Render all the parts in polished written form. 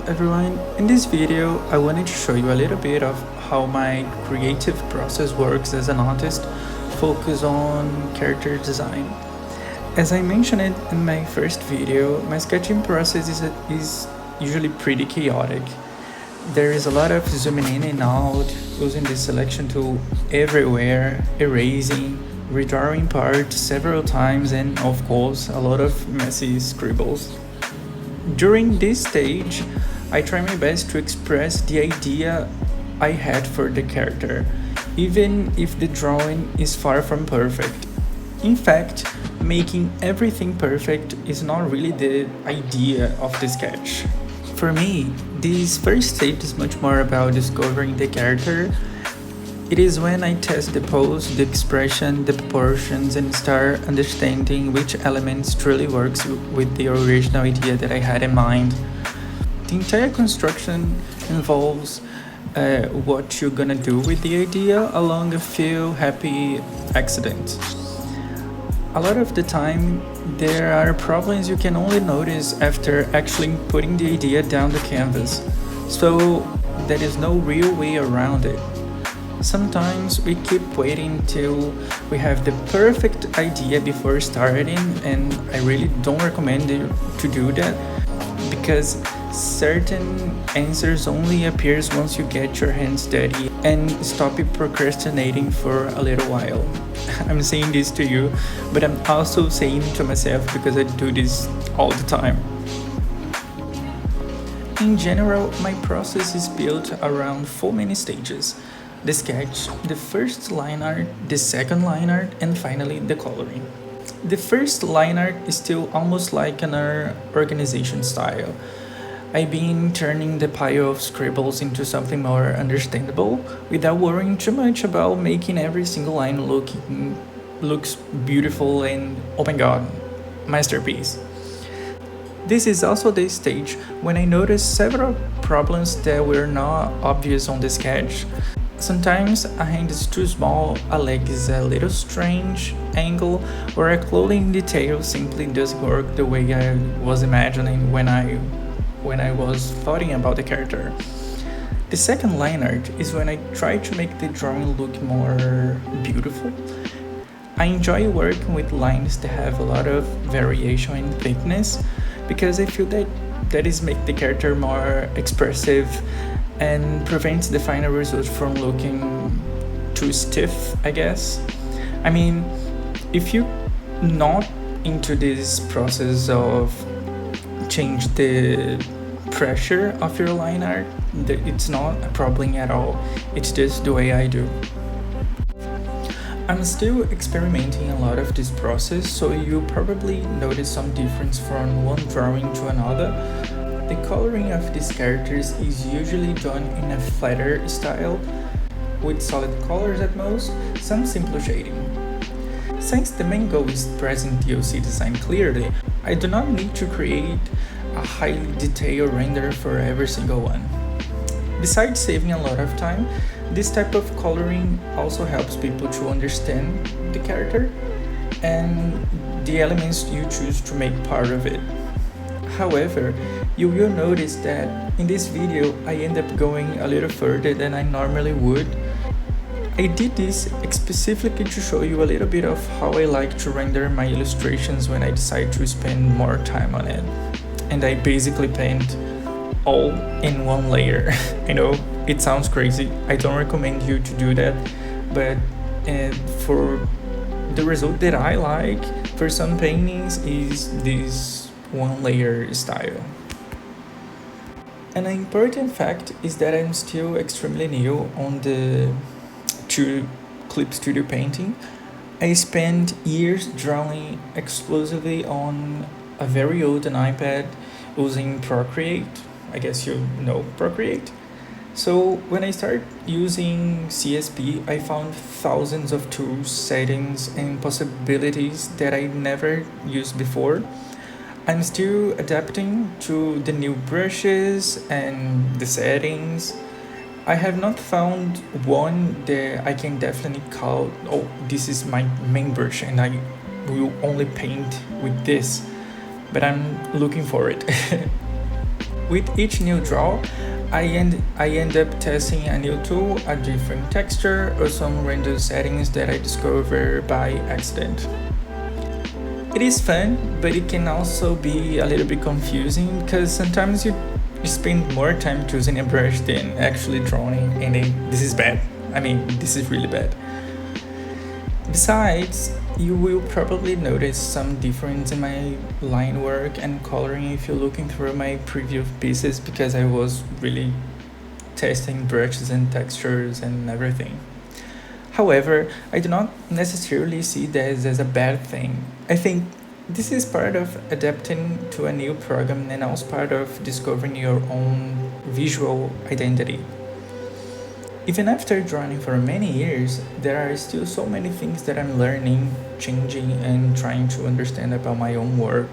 everyone, in this video I wanted to show you a little bit of how my creative process works as an artist focused on character design. As I mentioned it in my first video, my sketching process is usually pretty chaotic. There is a lot of zooming in and out, using the selection tool everywhere, erasing, redrawing parts several times, and of course a lot of messy scribbles. During this stage, I try my best to express the idea I had for the character, even if the drawing is far from perfect. In fact, making everything perfect is not really the idea of the sketch. For me, this first stage is much more about discovering the character. It is when I test the pose, the expression, the proportions, and start understanding which elements truly works with the original idea that I had in mind. The entire construction involves what you're gonna do with the idea along a few happy accidents. A lot of the time, there are problems you can only notice after actually putting the idea down the canvas, so there is no real way around it. Sometimes we keep waiting till we have the perfect idea before starting, and I really don't recommend you to do that because certain answers only appears once you get your hands dirty and stop procrastinating for a little while. I'm saying this to you, but I'm also saying it to myself because I do this all the time. In general, my process is built around 4 main stages: the sketch, the first line art, the second line art, and finally the coloring. The first line art is still almost like an organization style. I've been turning the pile of scribbles into something more understandable without worrying too much about making every single line looks beautiful and oh my god, masterpiece. This is also the stage when I noticed several problems that were not obvious on the sketch. Sometimes a hand is too small, a leg is a little strange angle, or a clothing detail simply doesn't work the way I was imagining when I was thoughting about the character. The second line art is when I try to make the drawing look more beautiful. I enjoy working with lines that have a lot of variation in thickness because I feel that is make the character more expressive and prevents the final result from looking too stiff, I guess. I mean, if you're not into this process of change the pressure of your line art, it's not a problem at all. It's just the way I do. I'm still experimenting a lot of this process, so you probably notice some difference from one drawing to another. The coloring of these characters is usually done in a flatter style, with solid colors at most, some simple shading. Since the main goal is present DLC design clearly, I do not need to create a highly detailed render for every single one. Besides saving a lot of time, this type of coloring also helps people to understand the character and the elements you choose to make part of it. However, you will notice that in this video I end up going a little further than I normally would. I did this specifically to show you a little bit of how I like to render my illustrations when I decide to spend more time on it. And I basically paint all in one layer. I know it sounds crazy, I don't recommend you to do that, but for the result that I like for some paintings is this one layer style. An important fact is that I'm still extremely new on the clip studio painting. I spent years drawing exclusively on a very old iPad using Procreate. I guess you know Procreate. So when I started using CSP, I found thousands of tools, settings, and possibilities that I never used before. I'm still adapting to the new brushes and the settings. I have not found one that I can definitely call, oh, this is my main brush and I will only paint with this, but I'm looking for it. With each new draw, I end up testing a new tool, a different texture, or some random settings that I discover by accident. It is fun, but it can also be a little bit confusing because sometimes you spend more time choosing a brush than actually drawing, and this is bad. I mean, this is really bad. Besides, you will probably notice some difference in my line work and coloring if you're looking through my previous pieces, because I was really testing brushes and textures and everything. However, I do not necessarily see this as a bad thing. I think this is part of adapting to a new program and also part of discovering your own visual identity. Even after drawing for many years, there are still so many things that I'm learning, changing, and trying to understand about my own work.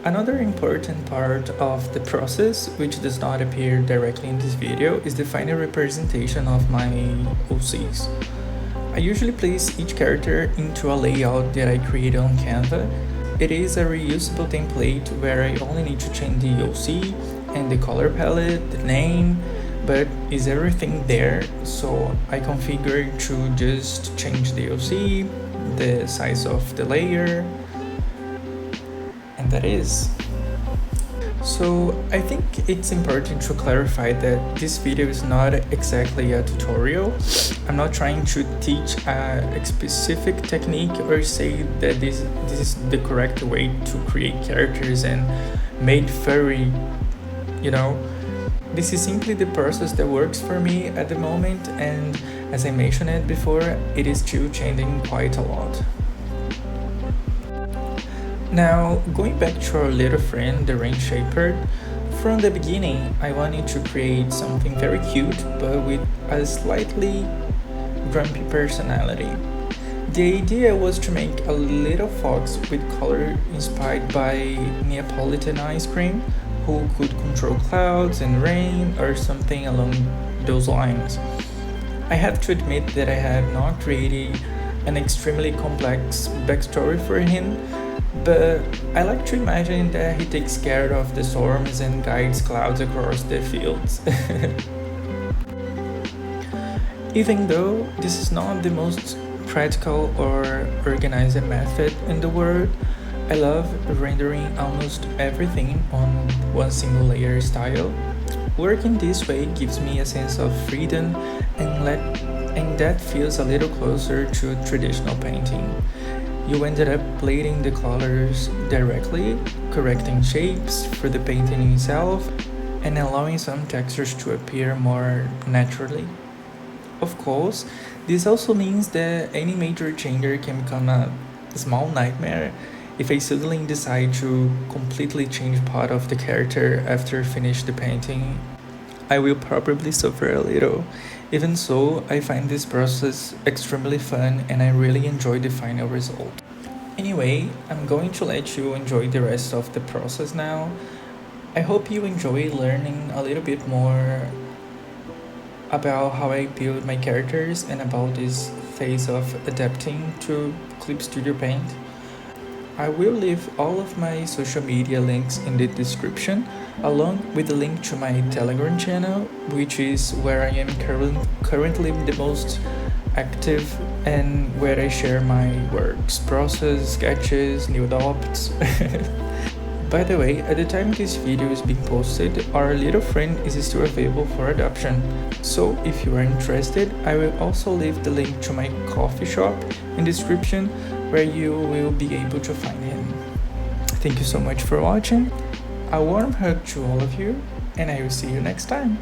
Another important part of the process, which does not appear directly in this video, is the final representation of my OCs. I usually place each character into a layout that I created on Canva. It is a reusable template where I only need to change the OC and the color palette, the name, but is everything there, so I configure to just change the OC, the size of the layer, and that is. So I think it's important to clarify that this video is not exactly a tutorial. I'm not trying to teach a specific technique or say that this is the correct way to create characters and make furry, you know. This is simply the process that works for me at the moment, and as I mentioned it before, it is still changing quite a lot. Now, going back to our little friend, the rain shaper, from the beginning I wanted to create something very cute but with a slightly grumpy personality. The idea was to make a little fox with color inspired by Neapolitan ice cream, who could control clouds and rain or something along those lines. I have to admit that I have not created an extremely complex backstory for him, but I like to imagine that he takes care of the storms and guides clouds across the fields. Even though this is not the most practical or organized method in the world, I love rendering almost everything on one single layer style. Working this way gives me a sense of freedom and that feels a little closer to traditional painting. You ended up plating the colors directly, correcting shapes for the painting itself, and allowing some textures to appear more naturally. Of course, this also means that any major changer can become a small nightmare if I suddenly decide to completely change part of the character after finish the painting. I will probably suffer a little. Even so, I find this process extremely fun and I really enjoy the final result. Anyway, I'm going to let you enjoy the rest of the process now. I hope you enjoy learning a little bit more about how I build my characters and about this phase of adapting to Clip Studio Paint. I will leave all of my social media links in the description, along with a link to my Telegram channel, which is where I am currently the most active and where I share my works, process, sketches, new adopts. By the way, at the time this video is being posted, our little friend is still available for adoption. So if you are interested, I will also leave the link to my coffee shop in the description where you will be able to find him. Thank you so much for watching. A warm hug to all of you, and I will see you next time.